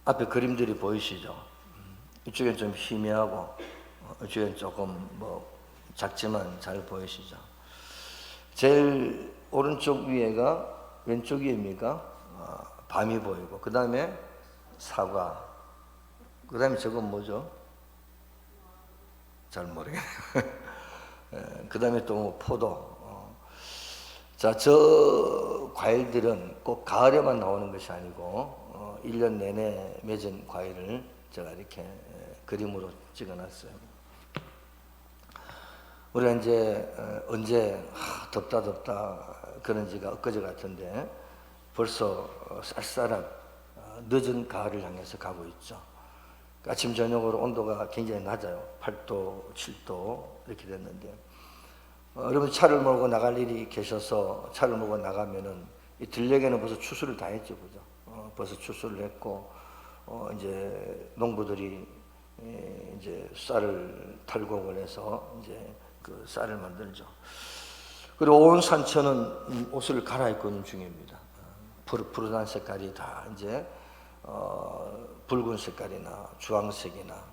앞에 그림들이 보이시죠? 이쪽엔 좀 희미하고 이쪽엔 조금 작지만 잘 보이시죠? 제일 오른쪽 위에가 왼쪽 위입니까? 밤이 보이고 그 다음에 사과, 그 다음에 저건 뭐죠? 잘 모르겠네요. 그 다음에 또 포도. 자, 저 과일들은 꼭 가을에만 나오는 것이 아니고 1년 내내 맺은 과일을 제가 이렇게 그림으로 찍어놨어요. 우리가 이제 언제 덥다 그런 지가 엊그제 같은데 벌써 쌀쌀한 늦은 가을을 향해서 가고 있죠. 아침 저녁으로 온도가 굉장히 낮아요. 8도, 7도 이렇게 됐는데 여러분 차를 몰고 나갈 일이 계셔서 차를 몰고 나가면은 이 들녘에는 벌써 추수를 다 했죠, 그죠? 벌써 추수를 했고 이제 농부들이 이제 쌀을 탈곡을 해서 이제 그 쌀을 만들죠. 그리고 온 산천은 옷을 갈아입고 있는 중입니다. 푸르푸르한 색깔이 다 이제 붉은 색깔이나 주황색이나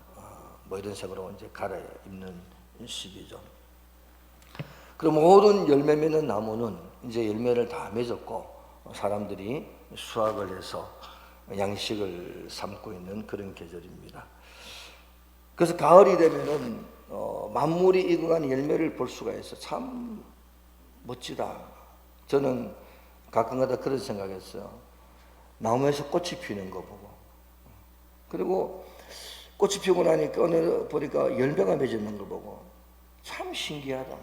뭐 이런 색으로 이제 갈아입는 시기죠. 그럼 모든 열매 맺는 나무는 이제 열매를 다 맺었고 사람들이 수확을 해서 양식을 삼고 있는 그런 계절입니다. 그래서 가을이 되면은 만물이 익어가는 열매를 볼 수가 있어. 참 멋지다. 저는 가끔가다 그런 생각했어요. 나무에서 꽃이 피는 거 보고, 그리고 꽃이 피고 나니까 어느 보니까 열매가 맺어있는 걸 보고 참 신기하다.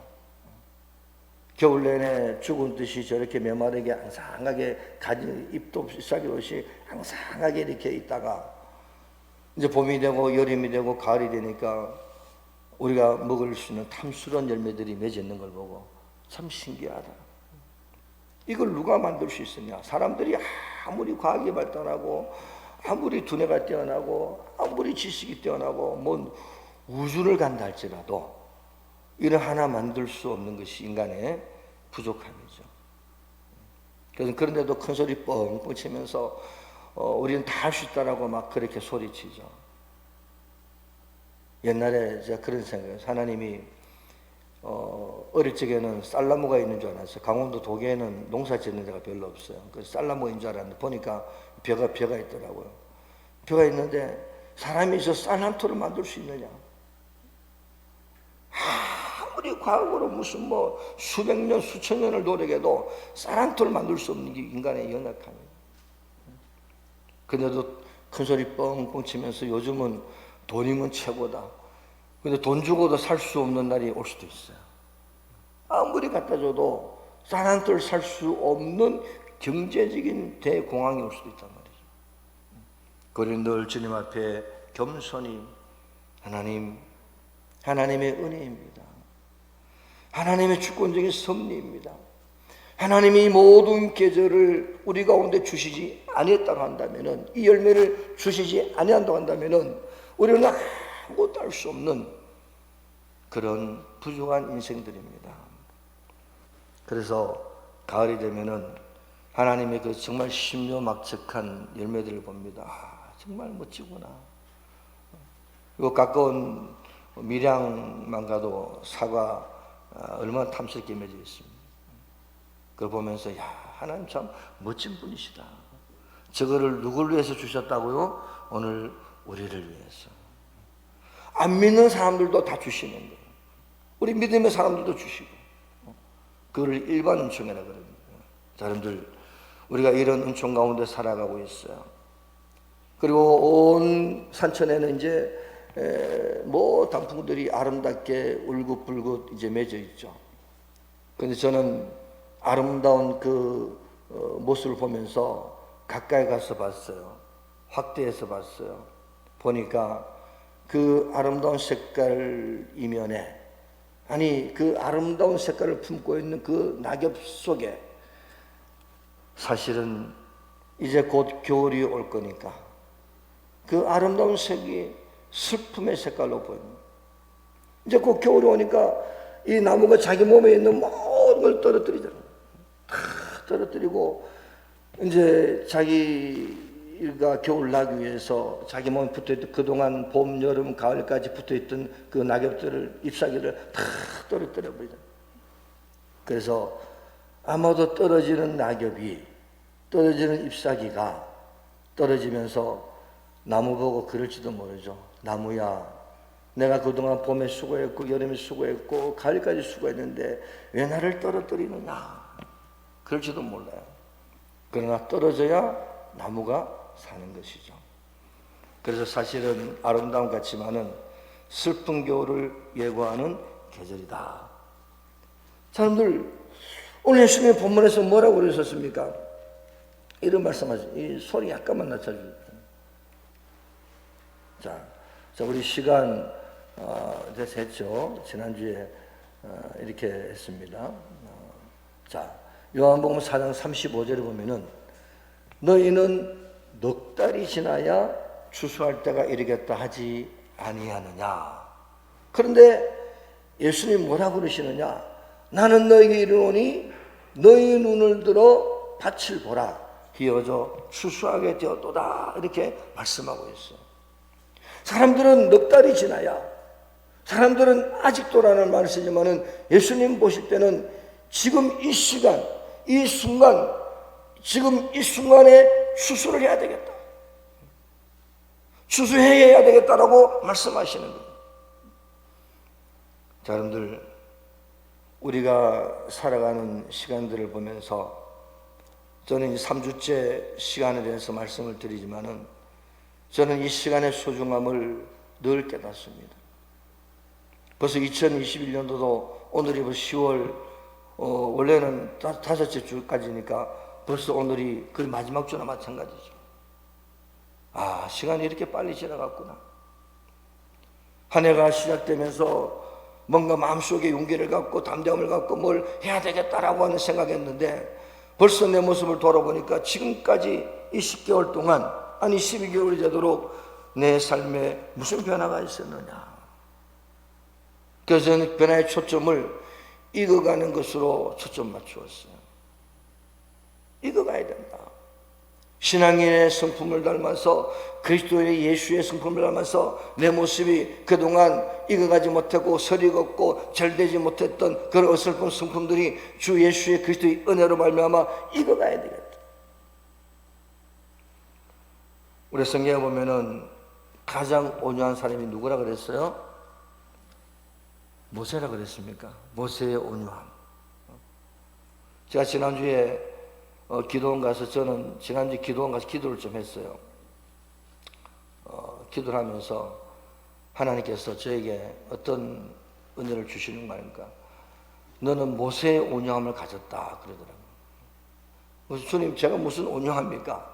겨울 내내 죽은 듯이 저렇게 메마르게 앙상하게 가지 잎도 잎사귀 없이 앙상하게 이렇게 있다가 이제 봄이 되고 여름이 되고 가을이 되니까 우리가 먹을 수 있는 탐스러운 열매들이 맺어 있는 걸 보고 참 신기하다. 이걸 누가 만들 수 있으냐? 사람들이 아무리 과학이 발달하고 아무리 두뇌가 뛰어나고 아무리 지식이 뛰어나고 뭐 우주를 간다 할지라도 이런 하나 만들 수 없는 것이 인간의 부족함이죠. 그래서 그런데도 큰 소리 뻥뻥 치면서 우리는 다 할 수 있다라고 막 그렇게 소리치죠. 옛날에 제가 그런 생각을, 하나님이 어릴 적에는 쌀나무가 있는 줄 알았어요. 강원도 도계에는 농사 짓는 데가 별로 없어요. 그래서 쌀나무인 줄 알았는데 보니까 벼가 있더라고요. 벼가 있는데 사람이 저 쌀 한 토를 만들 수 있느냐? 아무리 과학으로 무슨 뭐 수백 년, 수천 년을 노력해도 쌀 한 토를 만들 수 없는 게 인간의 연약함이에요. 근데도 큰 소리 뻥뻥 치면서 요즘은 돈이면 최고다. 근데 돈 주고도 살 수 없는 날이 올 수도 있어요. 아무리 갖다 줘도 쌀 한 톨 살 수 없는 경제적인 대공황이 올 수도 있단 말이죠. 그러니 늘 주님 앞에 겸손히 하나님의 은혜입니다. 하나님의 주권적인 섭리입니다. 하나님이 모든 계절을 우리 가운데 주시지 아니했다고 한다면은, 이 열매를 주시지 아니한다고 한다면은 우리는 아무것도 할 수 없는 그런 부족한 인생들입니다. 그래서 가을이 되면은 하나님의 그 정말 신묘막측한 열매들을 봅니다. 정말 멋지구나. 그리고 가까운 밀양만 가도 사과 얼마나 탐스럽게 맺어 있습니다. 그걸 보면서 하나님 참 멋진 분이시다. 저거를 누구를 위해서 주셨다고요? 오늘 우리를 위해서. 안 믿는 사람들도 다 주시는 거예요. 우리 믿음의 사람들도 주시고. 그걸 일반 은총이라고 그럽니다. 자, 여러분들, 우리가 이런 은총 가운데 살아가고 있어요. 그리고 온 산천에는 이제 뭐 단풍들이 아름답게 울긋불긋 이제 맺어 있죠. 그런데 저는 아름다운 그 모습을 보면서 가까이 가서 봤어요. 확대해서 봤어요. 보니까 그 아름다운 색깔 이면에, 아니 그 아름다운 색깔을 품고 있는 그 낙엽 속에 사실은 이제 곧 겨울이 올 거니까 그 아름다운 색이 슬픔의 색깔로 보입니다. 이제 곧 겨울이 오니까 이 나무가 자기 몸에 있는 모든 걸 떨어뜨리잖아요. 다 떨어뜨리고 이제 자기 잎사귀가 겨울 나기 위해서 자기 몸에 붙어있던 그동안 봄, 여름, 가을까지 붙어있던 그 낙엽들을, 잎사귀를 다 떨어뜨려 버리잖아요. 그래서 아마도 떨어지는 낙엽이, 떨어지는 잎사귀가 떨어지면서 나무 보고 그럴지도 모르죠. 나무야, 내가 그동안 봄에 수고했고 여름에 수고했고 가을까지 수고했는데 왜 나를 떨어뜨리느냐, 그럴지도 몰라요. 그러나 떨어져야 나무가 사는 것이죠. 그래서 사실은 아름다움 같지만은 슬픈 겨울을 예고하는 계절이다. 사람들, 오늘 예수님의 본문에서 뭐라고 그러셨습니까? 이런 말씀하죠. 이 소리 약간만 낮춰주세요. 자, 우리 시간 됐죠. 지난주에 이렇게 했습니다. 자, 요한복음 4장 35절에 보면은 너희는 넉 달이 지나야 추수할 때가 이르겠다 하지 아니하느냐. 그런데 예수님 뭐라고 그러시느냐? 나는 너희에게 이르노니 너희 눈을 들어 밭을 보라. 기어져 추수하게 되었도다. 이렇게 말씀하고 있어요. 사람들은 넉 달이 지나야, 사람들은 아직도라는 말을 쓰지만은 예수님 보실 때는 지금 이 시간, 이 순간, 지금 이 순간에 추수를 해야 되겠다, 추수해야 되겠다라고 말씀하시는 거예요. 자, 여러분들, 우리가 살아가는 시간들을 보면서 저는 3주째 시간에 대해서 말씀을 드리지만은 저는 이 시간의 소중함을 늘 깨닫습니다. 벌써 2021년도도 오늘이 10월 원래는 5째 주까지니까 벌써 오늘이 그 마지막 주나 마찬가지죠. 아, 시간이 이렇게 빨리 지나갔구나. 한 해가 시작되면서 뭔가 마음속에 용기를 갖고 담대함을 갖고 뭘 해야 되겠다라고 하는 생각했는데 벌써 내 모습을 돌아보니까 지금까지 이 10개월 동안, 아니 12개월이 되도록 내 삶에 무슨 변화가 있었느냐. 그래서 저는 변화의 초점을 익어가는 것으로 초점 맞추었어요. 익어가야 된다. 신앙인의 성품을 닮아서, 그리스도의 예수의 성품을 닮아서 내 모습이 그동안 익어가지 못하고 설익었고 절되지 못했던 그런 어설픈 성품들이 주 예수의 그리스도의 은혜로 말미암아 익어가야 되겠다. 우리 성경에 보면은 가장 온유한 사람이 누구라 그랬어요? 모세라 그랬습니까? 모세의 온유함. 제가 지난주에 기도원 가서, 저는 지난주 기도원 가서 기도를 좀 했어요. 기도를 하면서 하나님께서 저에게 어떤 은혜를 주시는 말인가? 너는 모세의 온유함을 가졌다 그러더라고요. 주님, 제가 무슨 온유합니까?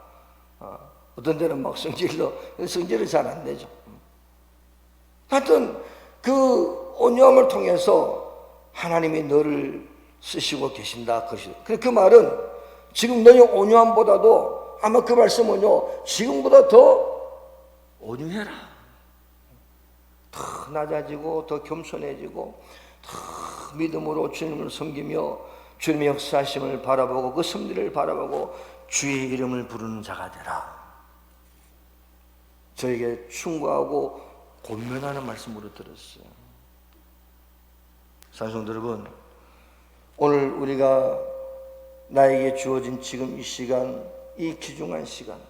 어떤 데는 막 성질을 잘 안 내죠. 하여튼 그 온유함을 통해서 하나님이 너를 쓰시고 계신다 그러시죠. 그 말은 지금 너의 온유함보다도, 아마 그 말씀은요, 지금보다 더 온유해라. 더 낮아지고 더 겸손해지고 더 믿음으로 주님을 섬기며 주님의 역사하심을 바라보고 그 섭리를 바라보고 주의 이름을 부르는 자가 되라. 저에게 충고하고 권면하는 말씀으로 들었어요. 사랑하는 여러분, 오늘 우리가 나에게 주어진 지금 이 시간, 이 귀중한 시간,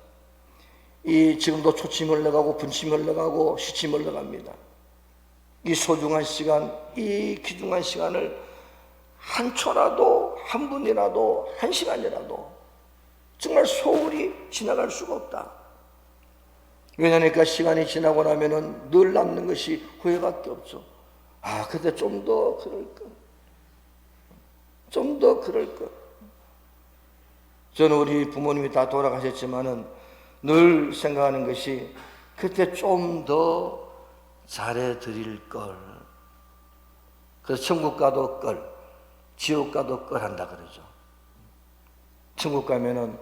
이 지금도 초침이 흘러가고 분침이 흘러가고 시침이 흘러갑니다. 이 소중한 시간, 이 귀중한 시간을 한 초라도, 한 분이라도, 한 시간이라도 정말 소홀히 지나갈 수가 없다. 왜냐하니까 시간이 지나고 나면은 늘 남는 것이 후회밖에 없죠. 아, 근데 좀 더 그럴 것, 좀 더 그럴 것. 저는 우리 부모님이 다 돌아가셨지만은 늘 생각하는 것이 그때 좀 더 잘해 드릴 걸. 그래서 천국 가도 걸, 지옥 가도 걸 한다 그러죠. 천국 가면은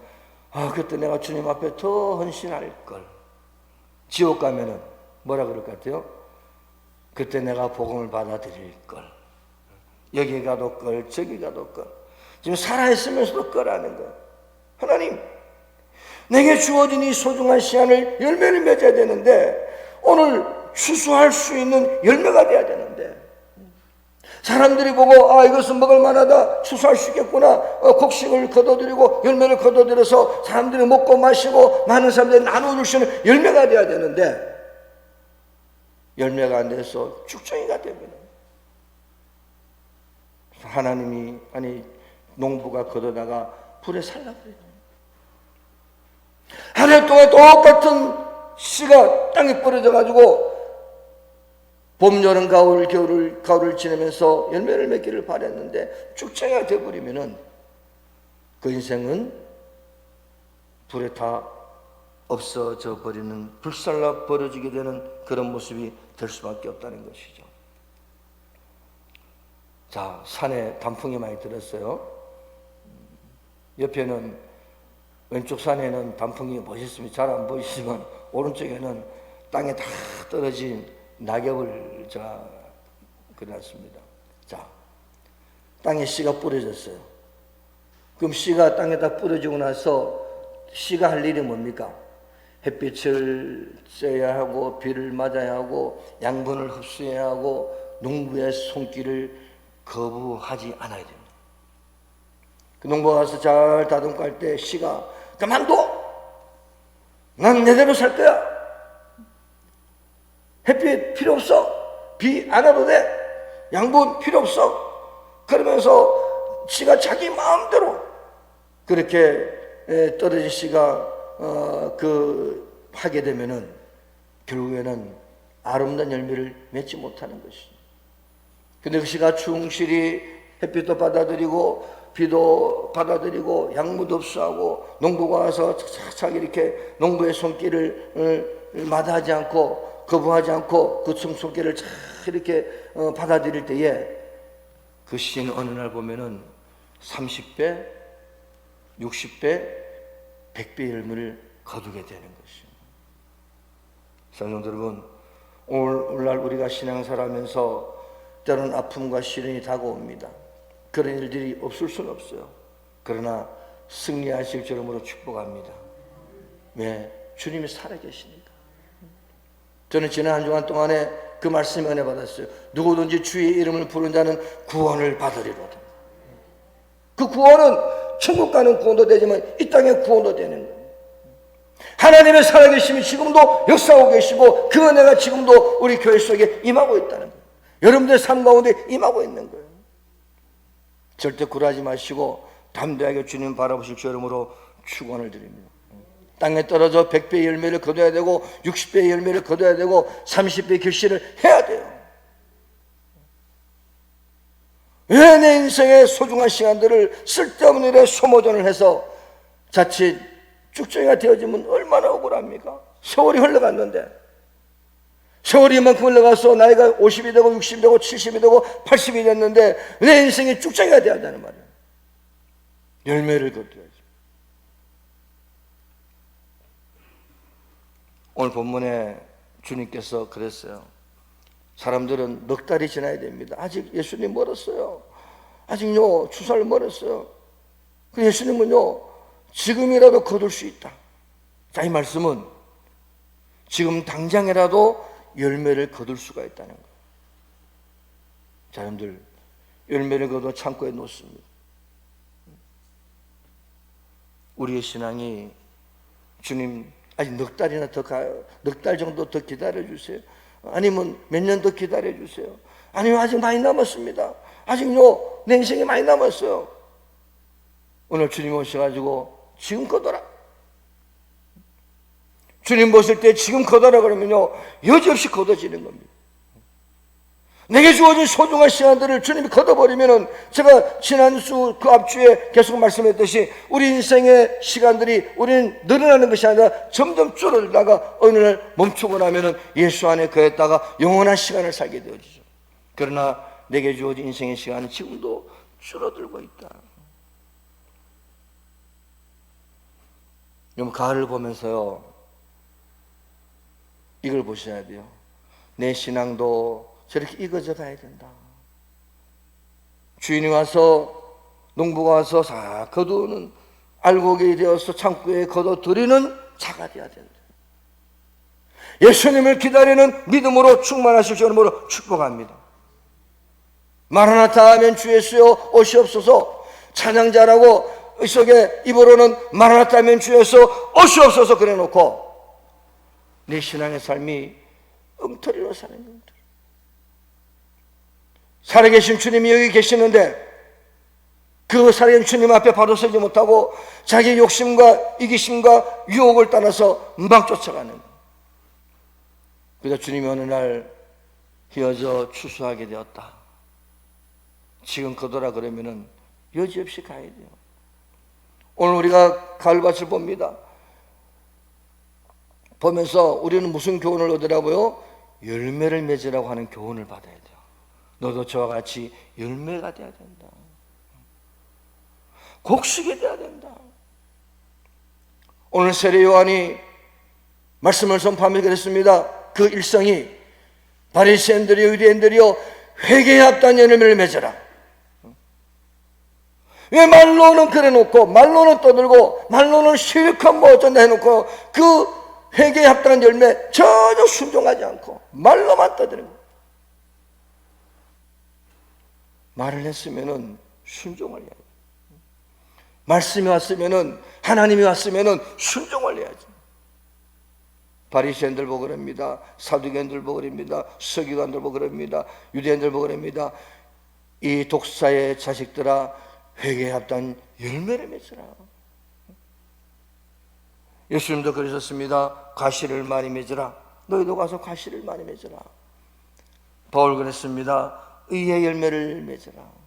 아, 그때 내가 주님 앞에 더 헌신할 걸. 지옥 가면은 뭐라 그럴 것 같아요? 그때 내가 복음을 받아들일 걸. 여기 가도 걸, 저기 가도 걸. 지금 살아있으면서도 거라는 거. 하나님, 내게 주어진 이 소중한 시간을 열매를 맺어야 되는데, 오늘 추수할 수 있는 열매가 돼야 되는데, 사람들이 보고 이것은 먹을 만하다, 추수할 수 있겠구나, 곡식을 거둬들이고 열매를 거둬들여서 사람들이 먹고 마시고 많은 사람들이 나눠줄 수 있는 열매가 돼야 되는데, 열매가 안 돼서 쭉정이가 되면 하나님이 농부가 거두다가 불에 살라버려요. 한 해 동안 똑같은 씨가 땅에 뿌려져 가지고 봄, 여름, 가을, 가을을 지내면서 열매를 맺기를 바랬는데 쭉정이가 되어버리면은 그 인생은 불에 다 없어져 버리는, 불살라 버려지게 되는 그런 모습이 될 수밖에 없다는 것이죠. 자, 산에 단풍이 많이 들었어요. 옆에는, 왼쪽 산에는 단풍이 멋있으면 잘 안 보이지만 오른쪽에는 땅에 다 떨어진 낙엽을 제가 그려놨습니다. 자, 땅에 씨가 뿌려졌어요. 그럼 씨가 땅에다 뿌려지고 나서 씨가 할 일이 뭡니까? 햇빛을 쬐야 하고, 비를 맞아야 하고, 양분을 흡수해야 하고, 농부의 손길을 거부하지 않아야 됩니다. 그 농부가 가서 잘 다듬고 할 때 씨가 그만둬! 난 내대로 살 거야! 햇빛 필요 없어! 비 안 와도 돼! 양분 필요 없어! 그러면서 씨가 자기 마음대로 그렇게 떨어진 씨가 하게 되면은 결국에는 아름다운 열매를 맺지 못하는 것이죠. 근데 그 씨가 충실히 햇빛도 받아들이고 비도 받아들이고 양무도 흡수하고 농부가 와서 착착 이렇게 농부의 손길을 마다하지 않고 거부하지 않고 그 손길을 착 이렇게 받아들일 때에 그 씨는 어느 날 보면은 30배, 60배, 100배 열매를 거두게 되는 것이죠. 성도 여러분, 오늘날 우리가 신앙생활하면서 때로는 아픔과 시련이 다가옵니다. 그런 일들이 없을 수는 없어요. 그러나 승리하실 줄로 축복합니다. 왜? 주님이 살아계시니까. 저는 지난 한 주간 동안에 그 말씀에 은혜 받았어요. 누구든지 주의 이름을 부르는 자는 구원을 받으리로다. 그 구원은 천국 가는 구원도 되지만 이 땅의 구원도 되는 거예요. 하나님의 살아계심이 지금도 역사하고 계시고 그 은혜가 지금도 우리 교회 속에 임하고 있다는 거예요. 여러분들의 삶 가운데 임하고 있는 거예요. 절대 굴하지 마시고 담대하게 주님 바라보실 주 이름으로 축원을 드립니다. 땅에 떨어져 100배의 열매를 거둬야 되고 60배의 열매를 거둬야 되고 30배의 결실을 해야 돼요. 왜 내 인생의 소중한 시간들을 쓸데없는 일에 소모전을 해서 자칫 쭉정이가 되어지면 얼마나 억울합니까? 세월이 흘러갔는데, 세월이 이만큼 흘러가서 나이가 50이 되고 60이 되고 70이 되고 80이 됐는데 내 인생이 쭉정이가 되어야 한다는 말이에요. 열매를 거둬야죠. 오늘 본문에 주님께서 그랬어요. 사람들은 넉 달이 지나야 됩니다. 아직 예수님 멀었어요. 아직요 추수할 멀었어요. 그 예수님은요 지금이라도 거둘 수 있다. 자, 이 말씀은 지금 당장이라도 열매를 거둘 수가 있다는 거예요. 자, 여러분들 열매를 거둬 창고에 놓습니다. 우리의 신앙이 주님 아직 넉 달이나 더 가요. 넉 달 정도 더 기다려주세요. 아니면 몇 년 더 기다려주세요. 아니면 아직 많이 남았습니다. 아직요 내 인생이 많이 남았어요. 오늘 주님 오셔가지고 지금 거둬라. 주님 보실 때 지금 거둬라 그러면요 여지없이 거둬지는 겁니다. 내게 주어진 소중한 시간들을 주님이 거둬버리면은, 제가 지난주 그 앞주에 계속 말씀했듯이 우리 인생의 시간들이 우리는 늘어나는 것이 아니라 점점 줄어들다가 어느 날 멈추고 나면은 예수 안에 거했다가 영원한 시간을 살게 되어지죠. 그러나 내게 주어진 인생의 시간은 지금도 줄어들고 있다. 여러분, 가을을 보면서요 이걸 보셔야 돼요. 내 신앙도 저렇게 익어져 가야 된다. 주인이 와서, 농부가 와서 싹 거두는 알곡이 되어서 창고에 걷어들이는 자가 되어야 된다. 예수님을 기다리는 믿음으로 충만하실 줄 이름으로 축복합니다. 마라나타 하면 주 예수여 오시옵소서, 찬양자라고 속에 입으로는 마라나타 하면 주 예수 오시옵소서 그래놓고 내 신앙의 삶이 엉터리로 사는 것들. 살아계신 주님이 여기 계시는데 그 살아계신 주님 앞에 바로 서지 못하고 자기 욕심과 이기심과 유혹을 따라서 막 쫓아가는. 그래서 주님이 어느 날 헤어져 추수하게 되었다. 지금 거둬라 그러면은 여지없이 가야 돼요. 오늘 우리가 가을밭을 봅니다. 보면서 우리는 무슨 교훈을 얻으라고요? 열매를 맺으라고 하는 교훈을 받아야 돼요. 너도 저와 같이 열매가 돼야 된다. 곡식이 돼야 된다. 오늘 세례 요한이 말씀을 선포하며 그랬습니다. 그 일성이 바리새인들이요 유대인들이요 회개에 합당한 열매를 맺어라. 왜 말로는 그래놓고 말로는 떠들고 말로는 실컷 뭐 어쩐다 해놓고 그 회개에 합당한 열매 전혀 순종하지 않고 말로만 떠드는. 말을 했으면은 순종을 해야지. 말씀이 왔으면은 하나님이 왔으면은 순종을 해야지. 바리새인들 보고 그럽니다. 사두개인들 보고 그럽니다. 서기관들 보고 그럽니다. 유대인들 보고 그럽니다. 이 독사의 자식들아 회개에 합당한 열매를 맺으라. 예수님도 그러셨습니다. 과실을 많이 맺으라. 너희도 가서 과실을 많이 맺으라. 바울 그랬습니다. 의의 열매를 맺으라.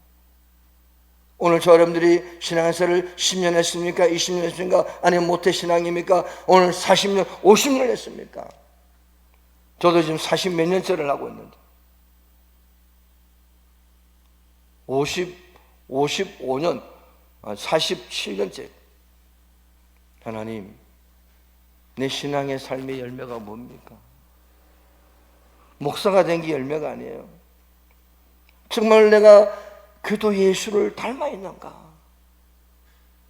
오늘 저 여러분들이 신앙생활을 10년 했습니까? 20년 했습니까? 아니면 모태신앙입니까? 오늘 40년, 50년 했습니까? 저도 지금 40 몇 년째를 하고 있는데 55년, 47년째. 하나님, 내 신앙의 삶의 열매가 뭡니까? 목사가 된 게 열매가 아니에요. 정말 내가 그도 예수를 닮아 있는가?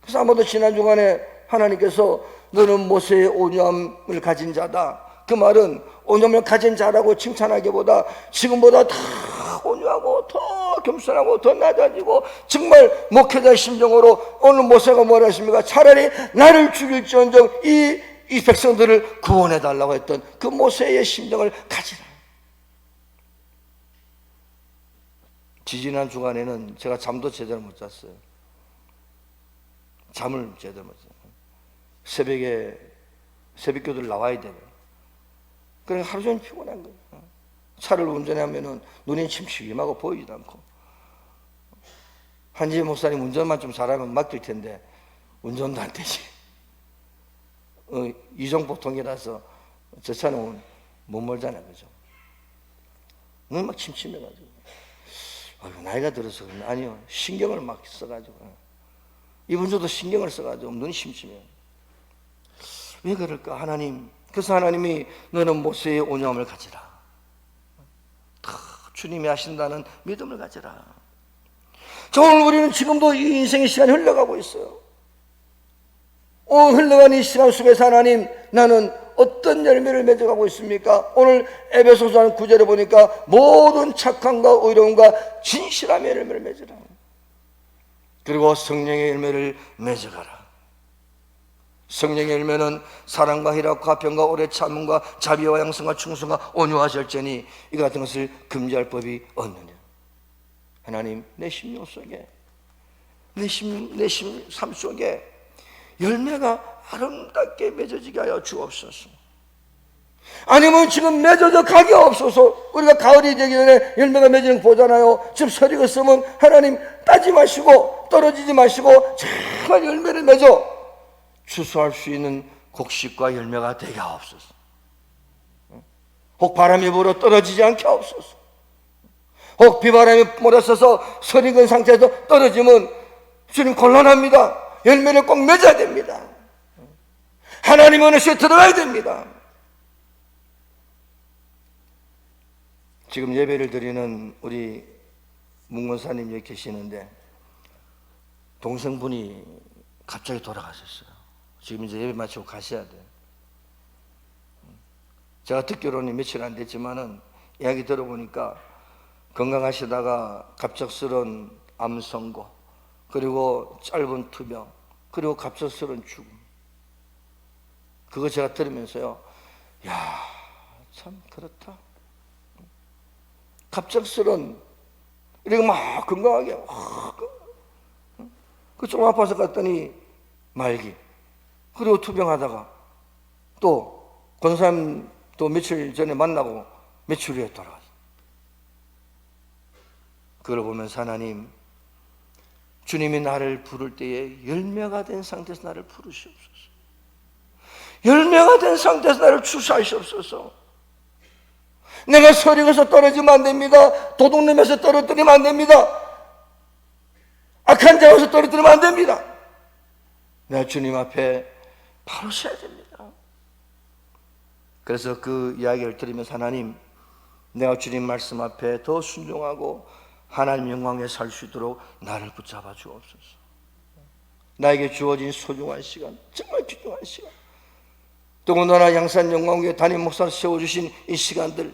그래서 아마도 지난 주간에 하나님께서 너는 모세의 온유함을 가진 자다. 그 말은 온유함을 가진 자라고 칭찬하기보다 지금보다 더 온유하고 더 겸손하고 더 낮아지고 정말 목회자의 심정으로 오늘 모세가 뭐라 했습니까? 차라리 나를 죽일지언정 이 백성들을 구원해 달라고 했던 그 모세의 심정을 가지라. 지지난 주간에는 제가 잠도 제대로 못 잤어요. 잠을 제대로 못 잤어요. 새벽 기도를 나와야 되고. 그러니까 하루 종일 피곤한 거예요. 차를 운전하면은 눈이 침침하고 보이지도 않고. 한지혜 목사님 운전만 좀 잘하면 맡길 텐데 운전도 안 되지. 이종보통이라서 저 차는 못 몰잖아요, 그죠? 눈이 막 침침해가지고. 나이가 들어서 그러면 아니요, 신경을 막 써가지고 이번 주도 신경을 써가지고 눈이 심심해요. 왜 그럴까? 하나님. 그래서 하나님이 너는 모세의 온유함을 가지라. 주님이 하신다는 믿음을 가지라. 자, 오늘 우리는 지금도 이 인생의 시간이 흘러가고 있어요. 흘러가는 이 시간 속에서 하나님, 나는 어떤 열매를 맺어가고 있습니까? 오늘 에베소서 9절에 보니까 모든 착함과 의로움과 진실함의 열매를 맺으라. 그리고 성령의 열매를 맺어가라. 성령의 열매는 사랑과 희락과 화평과 오래 참음과 자비와 양성과 충성과 온유와 절제니 이 같은 것을 금지할 법이 없느냐. 하나님, 내 심령 속에 내 삶 속에 열매가 아름답게 맺어지게 하여 주옵소서. 아니면 지금 맺어져 가게 없어서 우리가 가을이 되기 전에 열매가 맺어지는 거 보잖아요. 지금 서리가 있으면 하나님 따지 마시고 떨어지지 마시고 정말 열매를 맺어 추수할 수 있는 곡식과 열매가 되게 하옵소서. 혹 바람이 불어 떨어지지 않게 하옵소서. 혹 비바람이 몰아쳐서 서리근 상태에서 떨어지면 주님 곤란합니다. 열매를 꼭 맺어야 됩니다. 하나님 은혜에 들어가야 됩니다. 지금 예배를 드리는 우리 문권사님 여기 계시는데 동생분이 갑자기 돌아가셨어요. 지금 이제 예배 마치고 가셔야 돼요. 제가 듣기로는 며칠 안 됐지만은 이야기 들어보니까 건강하시다가 갑작스런 암 선고, 그리고 짧은 투병, 그리고 갑작스런 죽음. 그거 제가 들으면서요, 야, 참 그렇다. 갑작스런, 이렇게 막 건강하게 좀 아파서 갔더니 말기, 그리고 투병하다가 또 권사님 또 며칠 전에 만나고 며칠 후에 돌아갔어요. 그걸 보면서 하나님, 주님이 나를 부를 때에 열매가 된 상태에서 나를 부르시옵소서. 열매가 된 상태에서 나를 추수하시옵소서. 내가 서리에서 떨어지면 안 됩니다. 도둑놈에서 떨어뜨리면 안 됩니다. 악한 자에서 떨어뜨리면 안 됩니다. 내가 주님 앞에 바로 서야 됩니다. 그래서 그 이야기를 들으면서 하나님, 내가 주님 말씀 앞에 더 순종하고 하나님 영광에 살 수 있도록 나를 붙잡아 주옵소서. 나에게 주어진 소중한 시간, 정말 귀중한 시간, 더군다나 양산 영광교회 담임 목사로 세워주신 이 시간들,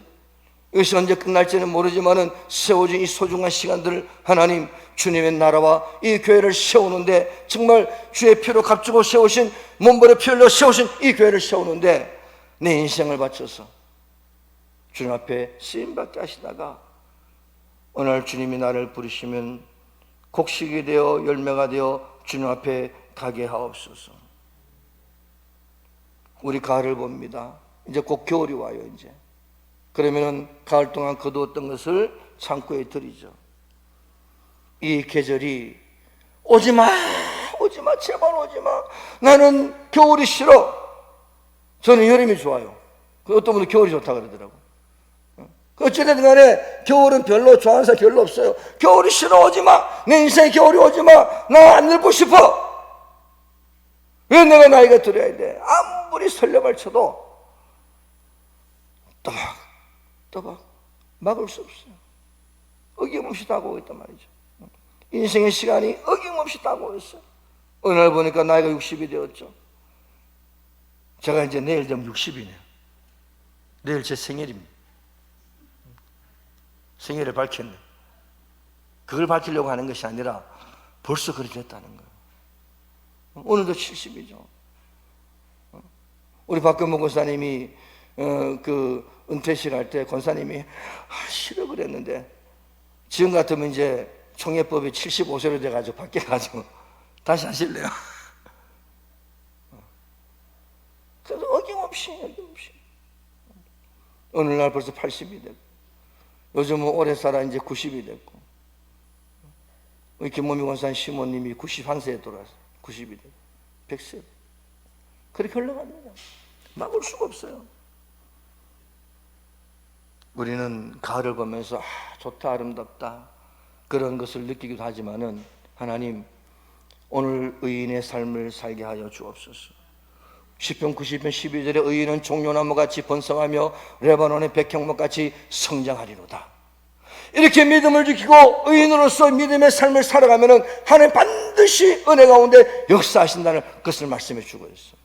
이것이 언제 끝날지는 모르지만은 세워진 이 소중한 시간들을 하나님, 주님의 나라와 이 교회를 세우는데, 정말 주의 피로 값주고 세우신, 몸버려 피 흘려 세우신 이 교회를 세우는데 내 인생을 바쳐서 주님 앞에 쓰임받게 하시다가 오늘 주님이 나를 부르시면 곡식이 되어 열매가 되어 주님 앞에 가게 하옵소서. 우리 가을을 봅니다. 이제 곧 겨울이 와요. 이제 그러면은 가을 동안 거두었던 것을 창고에 들이죠. 이 계절이 오지마, 오지마, 제발 오지마. 나는 겨울이 싫어. 저는 여름이 좋아요. 어떤 분은 겨울이 좋다 그러더라고. 어찌됐든 간에 겨울은 별로 좋아하는 사람 별로 없어요. 겨울이 싫어, 오지마. 내 인생에 겨울이 오지마. 나 안 늙고 싶어. 왜 내가 나이가 들어야 돼? 아무리 설레발 쳐도 또박 막을 수 없어요. 어김없이 다가오고 있단 말이죠. 인생의 시간이 어김없이 다가오고 있어요. 어느 날 보니까 나이가 60이 되었죠. 제가 이제 내일 되면 60이네요. 내일 제 생일입니다. 생일을 밝혔네. 그걸 밝히려고 하는 것이 아니라 벌써 그렇게 됐다는 거예요. 오늘도 70이죠. 우리 박근모 권사님이 그 은퇴식 할 때 권사님이 싫어 그랬는데, 지금 같으면 이제 총회법이 75세로 돼가지고 바뀌어가지고 다시 하실래요? 그래서 어김없이 오늘날 벌써 80이 됐고, 요즘은 오래 살아 이제 90이 됐고, 우리 김모미 권사님 시모님이 91세에 돌아왔어요. 90이 됐고 100세. 그렇게 흘러갑니다. 막을 수가 없어요. 우리는 가을을 보면서 좋다, 아름답다, 그런 것을 느끼기도 하지만은 하나님, 오늘 의인의 삶을 살게 하여 주옵소서. 시편 90편 12절에 의인은 종려나무같이 번성하며 레바논의 백향목같이 성장하리로다. 이렇게 믿음을 지키고 의인으로서 믿음의 삶을 살아가면은 하나님 반드시 은혜 가운데 역사하신다는 것을 말씀해 주고 있어요.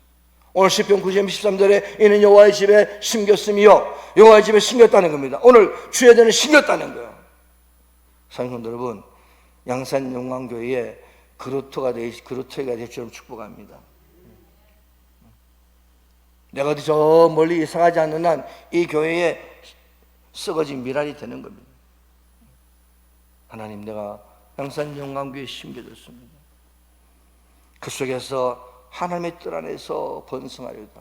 오늘 시편 90편 13절에 이는 여호와의 집에 심겼음이요, 여호와의 집에 심겼다는 겁니다. 오늘 주의 전에 심겼다는 거예요. 사랑하는 여러분, 양산 영광교회에 그루터가 될 줄로 축복합니다. 내가 어디 저 멀리 이사가지 않는 한 이 교회에 썩어진 미랄이 되는 겁니다. 하나님, 내가 양산 영광교회에 심겨졌습니다. 그 속에서 하나님의 뜻 안에서 번성하리로다.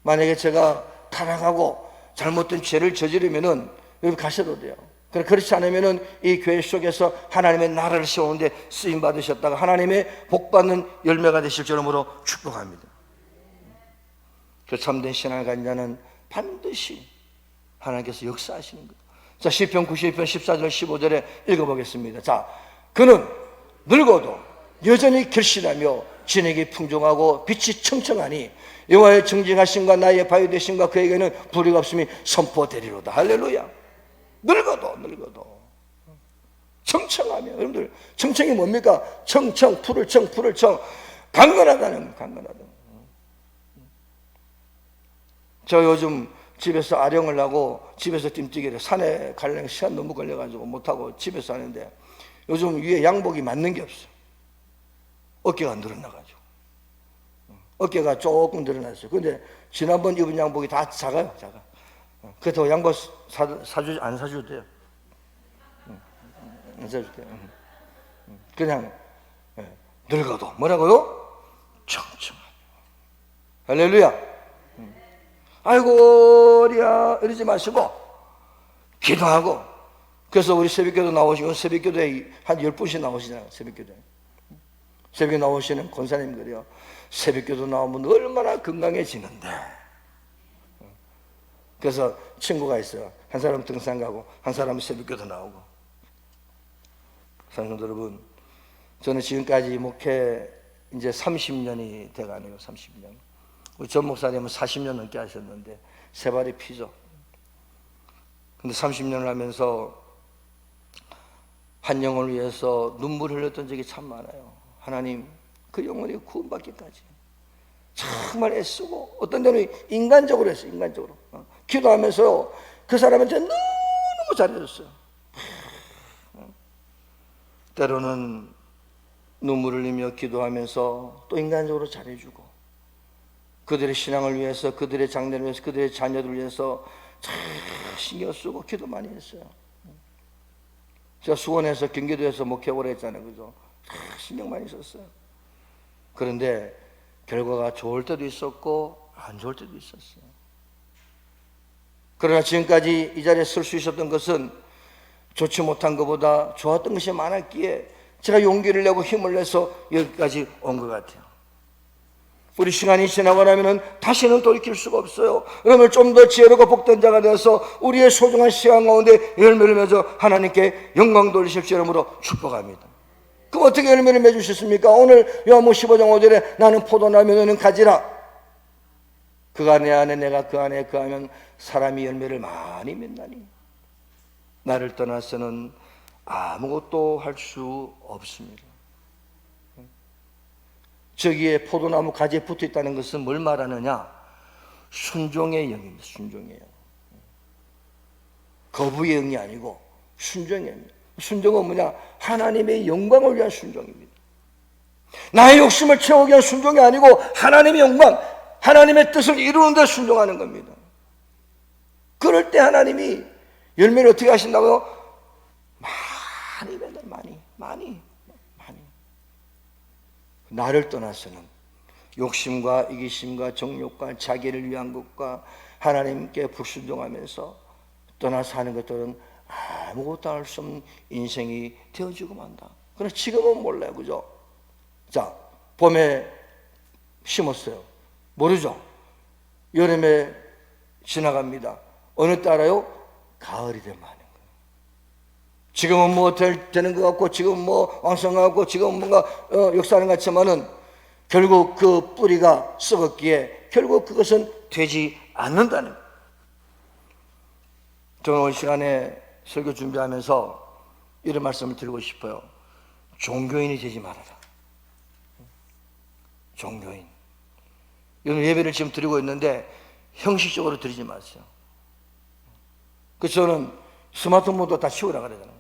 만약에 제가 타락하고 잘못된 죄를 저지르면은 여기 가셔도 돼요. 그렇지 않으면은 이 교회 속에서 하나님의 나라를 세우는데 쓰임 받으셨다가 하나님의 복받는 열매가 되실 줄로 축복합니다. 그 참된 신앙을 가진 자는 반드시 하나님께서 역사하시는 거예요. 자, 시편 92편 14절 15절에 읽어보겠습니다. 자, 그는 늙어도 여전히 결실하며 진액이 풍성하고 빛이 청청하니 여호와의 정직하심과 나의 바위 되심과 그에게는 불의가 없음이 선포되리로다. 할렐루야. 늙어도 청청하며. 여러분들 청청이 뭡니까? 청청, 풀을 청, 풀을 청. 강건하다는 거예요. 강건하다. 저 요즘 집에서 아령을 하고 집에서 찜찌개를 산에 가려면 시간 너무 걸려가지고 못하고 집에서 하는데 요즘 위에 양복이 맞는 게 없어. 어깨가 늘어나가지고 어깨가 조금 늘어났어요. 근데 지난번 입은 양복이 다 작아요. 작아. 그래도 양복 안 사줘도 돼요. 안 사줘도 돼요. 그냥 늙어도 뭐라고요? 청청. 할렐루야. 아이고 우리야 이러지 마시고 기도하고. 그래서 우리 새벽기도 나오시고 새벽기도에 한 10분씩 나오시잖아요. 새벽기도에 새벽에 나오시는 권사님들이요, 새벽기도 나오면 얼마나 건강해지는데. 그래서 친구가 있어요. 한 사람은 등산 가고 한 사람은 새벽기도 나오고. 성도 여러분, 저는 지금까지 목회 이제 30년이 돼가네요. 30년. 우리 전 목사님은 40년 넘게 하셨는데 세 발이 피죠. 근데 30년을 하면서 한 영혼을 위해서 눈물을 흘렸던 적이 참 많아요. 하나님, 그 영혼이 구원받기까지 정말 애쓰고, 어떤 데는 인간적으로 했어요. 인간적으로 기도하면서 그 사람한테 너무 잘해줬어요. 때로는 눈물을 흘리며 기도하면서 또 인간적으로 잘해주고, 그들의 신앙을 위해서, 그들의 장래를 위해서, 그들의 자녀들을 위해서 참 신경 쓰고 기도 많이 했어요. 제가 수원에서 경기도에서 목회를 했잖아요. 그죠? 신경 많이 썼어요. 그런데 결과가 좋을 때도 있었고 안 좋을 때도 있었어요. 그러나 지금까지 이 자리에 설 수 있었던 것은 좋지 못한 것보다 좋았던 것이 많았기에 제가 용기를 내고 힘을 내서 여기까지 온 것 같아요. 우리 시간이 지나고 나면은 다시는 돌이킬 수가 없어요. 그러면 좀 더 지혜롭고 복된 자가 되어서 우리의 소중한 시간 가운데 열매를 맺어 하나님께 영광 돌리실 줄 이름으로 축복합니다. 그럼 어떻게 열매를 맺으셨습니까? 오늘 요한복음 15장 5절에 나는 포도나무 너는 가지라. 그가 내 안에 내가 그 안에 그하면 사람이 열매를 많이 맺나니 나를 떠나서는 아무것도 할 수 없습니다. 저기에 포도나무 가지에 붙어 있다는 것은 뭘 말하느냐? 순종의 영입니다. 순종의 영. 거부의 영이 아니고 순종의 영입니다. 순종은 뭐냐? 하나님의 영광을 위한 순종입니다. 나의 욕심을 채우기 위한 순종이 아니고 하나님의 영광, 하나님의 뜻을 이루는 데 순종하는 겁니다. 그럴 때 하나님이 열매를 어떻게 하신다고요? 많이 맺어요. 많이. 나를 떠나서는 욕심과 이기심과 정욕과 자기를 위한 것과 하나님께 불순종하면서 떠나서 하는 것들은 아무것도 할 수 없는 인생이 되어지고 만다. 그러나 지금은 몰라요. 그죠? 자, 봄에 심었어요. 모르죠? 여름에 지나갑니다. 어느 때 알아요? 가을이 되면 하는 거예요. 지금은 뭐 되는 것 같고, 지금은 뭐 왕성한 것 같고, 지금은 뭔가 역사하는 것 같지만은 결국 그 뿌리가 썩었기에 결국 그것은 되지 않는다는 거예요. 저는 오늘 시간에 설교 준비하면서 이런 말씀을 드리고 싶어요. 종교인이 되지 말아라. 종교인. 여러분 예배를 지금 드리고 있는데 형식적으로 드리지 마세요. 그래서 저는 스마트폰도 다 치우라 그러잖아요.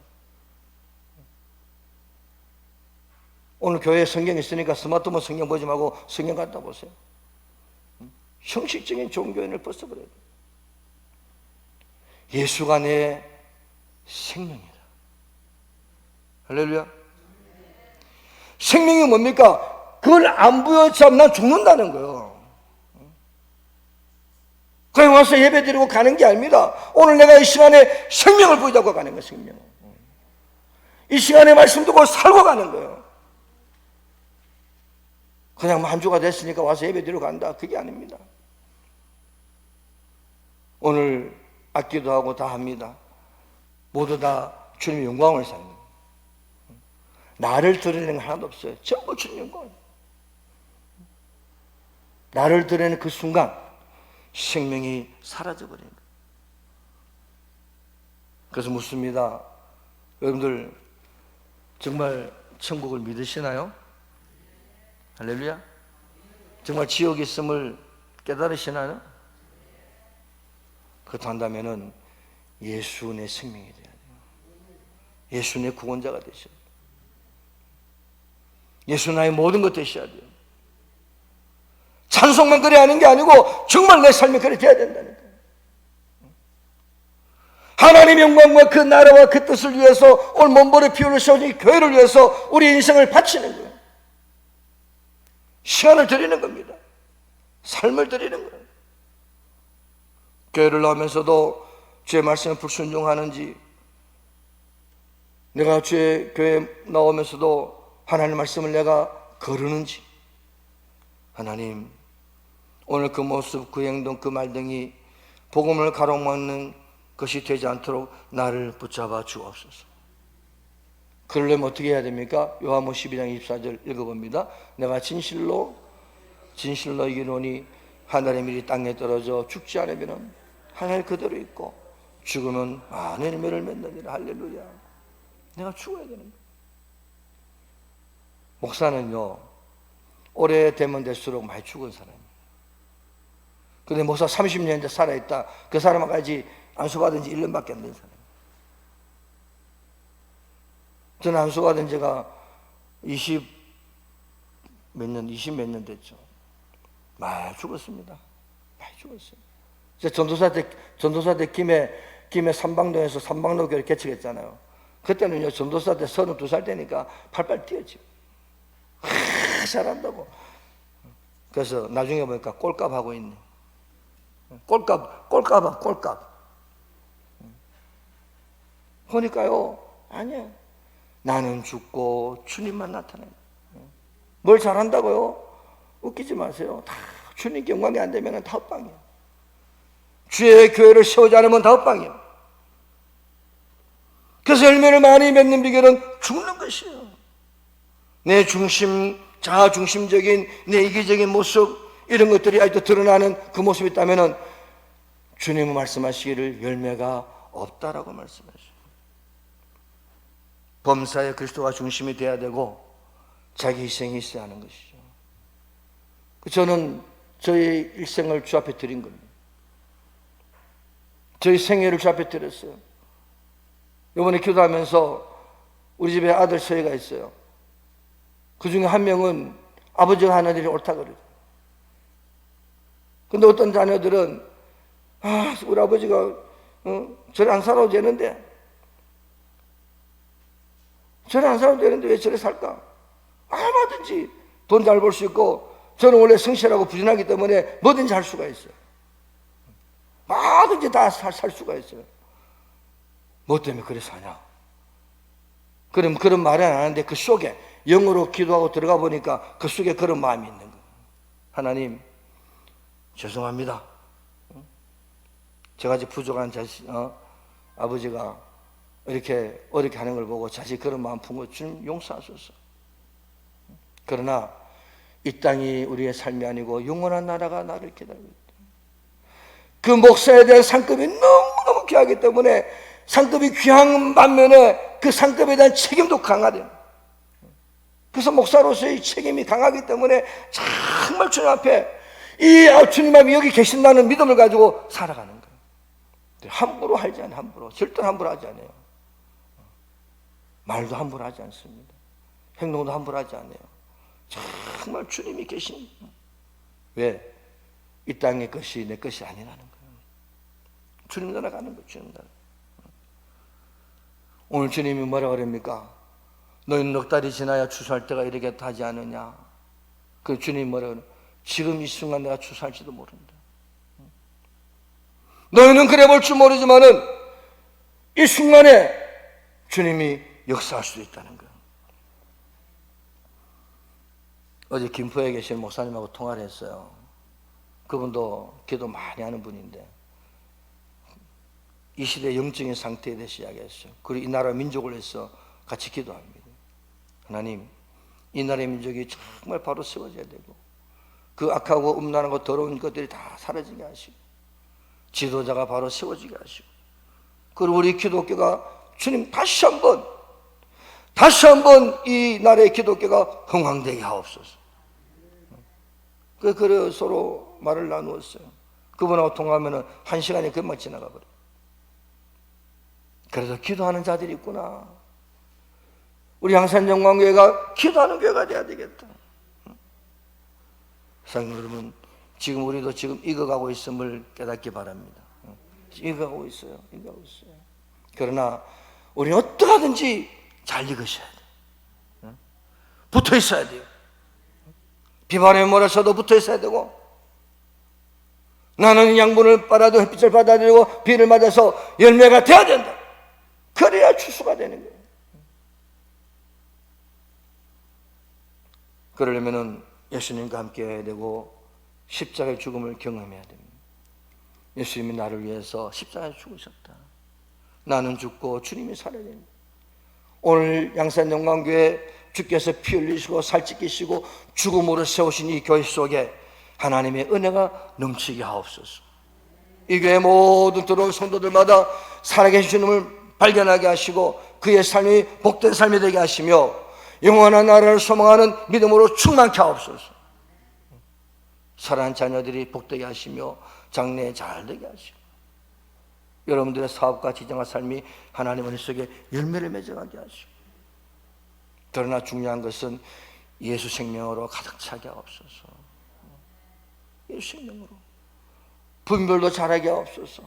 오늘 교회에 성경 있으니까 스마트폰 성경 보지 말고 성경 갖다 보세요. 형식적인 종교인을 벗어버려야 돼요. 예수가 내 생명이다. 할렐루야. 생명이 뭡니까? 그걸 안 부여잡으면 난 죽는다는 거예요. 그냥 와서 예배 드리고 가는 게 아닙니다. 오늘 내가 이 시간에 생명을 부여잡고 가는 거예요. 생명. 이 시간에 말씀 듣고 살고 가는 거예요. 그냥 한 주가 됐으니까 와서 예배 드리러 간다. 그게 아닙니다. 오늘 악기도 하고 다 합니다. 모두 다 주님의 영광을 사는 거예요. 나를 드러내는 건 하나도 없어요. 전부 주님 영광. 나를 드러내는 그 순간 생명이 사라져버린 거예요. 그래서 묻습니다. 여러분들 정말 천국을 믿으시나요? 할렐루야. 정말 지옥이 있음을 깨달으시나요? 그렇다면은 예수 내 생명이 돼야 돼요. 예수 내 구원자가 되셔야 돼요. 예수 나의 모든 것 되셔야 돼요. 찬송만 그래 하는 게 아니고 정말 내 삶이 그래 돼야 된다니까요. 하나님의 영광과 그 나라와 그 뜻을 위해서 오늘 몸부림을 피우는 세우신 교회를 위해서 우리 인생을 바치는 거예요. 시간을 드리는 겁니다. 삶을 드리는 거예요. 교회를 나오면서도 주의 말씀에 불순종하는지, 내가 주의 교회에 나오면서도 하나님의 말씀을 내가 거르는지, 하나님 오늘 그 모습, 그 행동, 그 말 등이 복음을 가로막는 것이 되지 않도록 나를 붙잡아 주옵소서. 그러려면 어떻게 해야 됩니까? 요한복음 12장 24절 읽어봅니다. 내가 진실로 이기노니 하늘의 밀이 땅에 떨어져 죽지 않으면 하늘 그대로 있고 죽으면 많은 열매를 맺느니라. 할렐루야. 내가 죽어야 되는 거예요. 목사는요, 오래되면 될수록 많이 죽은 사람이에요. 근데 목사 30년째 살아있다. 그 사람까지 안수받은 지 1년밖에 안 된 사람이에요. 저는 안수받은 지가 20 몇 년 됐죠. 많이 죽었습니다. 많이 죽었어요. 제가 전도사 때 김해 삼방동에서 삼방로교를 개척했잖아요. 그때는요, 전도사 때 32살 되니까 팔팔 뛰었죠. 잘한다고. 그래서 나중에 보니까 꼴값 하고 있네. 꼴값. 보니까요, 아니야. 나는 죽고 주님만 나타나요. 뭘 잘한다고요? 웃기지 마세요. 다 주님 영광이 안 되면 다 헛방이에요. 주의 교회를 세우지 않으면 다 헛방이에요. 그래서 열매를 많이 맺는 비결은 죽는 것이에요. 내 중심, 자아중심적인 내 이기적인 모습, 이런 것들이 아직도 드러나는 그 모습이 있다면 주님은 말씀하시기를 열매가 없다라고 말씀하시죠. 범사에 그리스도가 중심이 돼야 되고 자기 희생이 있어야 하는 것이죠. 저는 저희 일생을 주 앞에 드린 겁니다. 저희 생애를 주 앞에 드렸어요. 이번에 기도하면서 우리 집에 아들 서희가 있어요. 그 중에 한 명은 아버지가 하는 일이 옳다 그래요. 근데 어떤 자녀들은 우리 아버지가 저래 안 살아도 되는데 왜 저래 살까? 얼마든지 돈 잘 벌 수 있고, 저는 원래 성실하고 부진하기 때문에 뭐든지 할 수가 있어요. 뭐든지 다 살 수가 있어요. 뭐 때문에 그래 사냐? 그럼 그런 말은 안 하는데 그 속에 영어로 기도하고 들어가 보니까 그 속에 그런 마음이 있는 거예요. 하나님, 죄송합니다. 저같이 부족한 아버지가 이렇게 어렵게 하는 걸 보고 자식 그런 마음 푼 거 주님 용서하소서. 그러나 이 땅이 우리의 삶이 아니고 영원한 나라가 나를 기다리고 있다. 그 목사에 대한 상급이 너무너무 귀하기 때문에 상급이 귀한 반면에 그 상급에 대한 책임도 강하대요. 그래서 목사로서의 책임이 강하기 때문에 정말 주님 앞에 주님 앞에 여기 계신다는 믿음을 가지고 살아가는 거예요. 함부로 하지 않아요. 함부로. 절대로 함부로 하지 않아요. 말도 함부로 하지 않습니다. 행동도 함부로 하지 않아요. 정말 주님이 계신. 왜? 이 땅의 것이 내 것이 아니라는 거예요. 주님 나라 가는 거예요. 주님 나라. 오늘 주님이 뭐라고 그럽니까? 너희는 넉 달이 지나야 추수할 때가 이렇게 하지 않느냐? 그 주님이 뭐라고 그래요? 지금 이 순간 내가 추수할지도 모른다. 너희는 그래 볼 줄 모르지만은 이 순간에 주님이 역사할 수도 있다는 거예요. 어제 김포에 계신 목사님하고 통화를 했어요. 그분도 기도 많이 하는 분인데 이 시대의 영적인 상태에 대해서 이야기했어요. 그리고 이 나라 민족을 위해서 같이 기도합니다. 하나님, 이 나라의 민족이 정말 바로 세워져야 되고 그 악하고 음란하고 더러운 것들이 다 사라지게 하시고 지도자가 바로 세워지게 하시고, 그리고 우리 기독교가 주님 다시 한번 다시 한번 이 나라의 기독교가 흥황되게 하옵소서. 그래 서로 말을 나누었어요. 그분하고 통화하면 1시간이 금방 지나가 버려요. 그래서 기도하는 자들이 있구나. 우리 양산영광교회가 기도하는 교회가 돼야 되겠다. 사랑하는 여러분, 지금 우리도 지금 익어가고 있음을 깨닫기 바랍니다. 익어가고 있어요. 그러나 우리는 어떠하든지 잘 익으셔야 돼요. 붙어 있어야 돼요. 비바람에 몰아쳐도 붙어 있어야 되고, 나는 양분을 빨아도 햇빛을 받아들이고 비를 맞아서 열매가 돼야 된다. 그래야 추수가 되는 거예요. 그러려면 예수님과 함께 해야 되고 십자가의 죽음을 경험해야 됩니다. 예수님이 나를 위해서 십자가에 죽으셨다. 나는 죽고 주님이 살아야 됩니다. 오늘 양산영광교회 주께서 피 흘리시고 살찌기시고 죽음으로 세우신 이 교회 속에 하나님의 은혜가 넘치게 하옵소서. 이 교회 모든 들어온 성도들마다 살아계신 주님을 발견하게 하시고 그의 삶이 복된 삶이 되게 하시며 영원한 나라를 소망하는 믿음으로 충만케 하옵소서. 사랑하는 자녀들이 복되게 하시며 장래에 잘 되게 하시고 여러분들의 사업과 지정과 삶이 하나님 은혜 속에 열매를 맺어가게 하시고, 그러나 중요한 것은 예수 생명으로 가득 차게 하옵소서. 예수 생명으로 분별도 잘하게 하옵소서.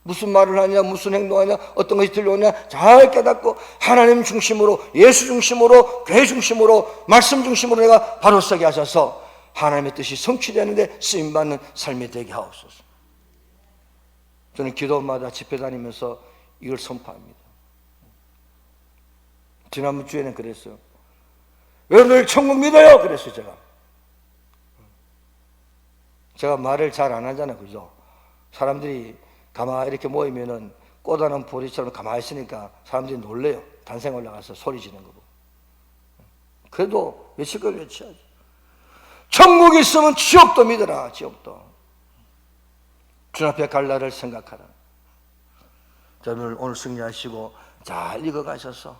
무슨 말을 하냐, 무슨 행동하냐, 어떤 것이 들려오냐 잘 깨닫고 하나님 중심으로, 예수 중심으로, 교회 중심으로, 말씀 중심으로 내가 바로 서게 하셔서 하나님의 뜻이 성취되는데 쓰임받는 삶이 되게 하옵소서. 저는 기도마다 집회 다니면서 이걸 선포합니다. 지난번 주에는 그랬어요. 여러분들 천국 믿어요? 그랬어요. 제가 말을 잘 안 하잖아요. 그죠? 사람들이 가만히 이렇게 모이면은 꽃하는 보리처럼 가만히 있으니까 사람들이 놀래요. 단생 올라가서 소리 지는 거고. 그래도 외칠 걸 외쳐야지. 천국이 있으면 지옥도 믿어라. 지옥도. 주 앞에 갈 날을 생각하라. 여러분 오늘 승리하시고 잘 익어가셔서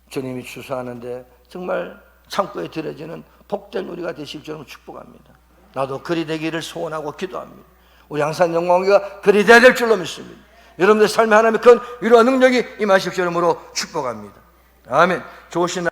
주님이 추수하는데 정말 창고에 들여지는 복된 우리가 되실 줄로 축복합니다. 나도 그리 되기를 소원하고 기도합니다. 우리 양산영광교회가 그리 되어야 될 줄로 믿습니다. 여러분들 삶에 하나님의 큰 위로와 능력이 임하십시오. 이름으로 축복합니다. 아멘. 좋으신 날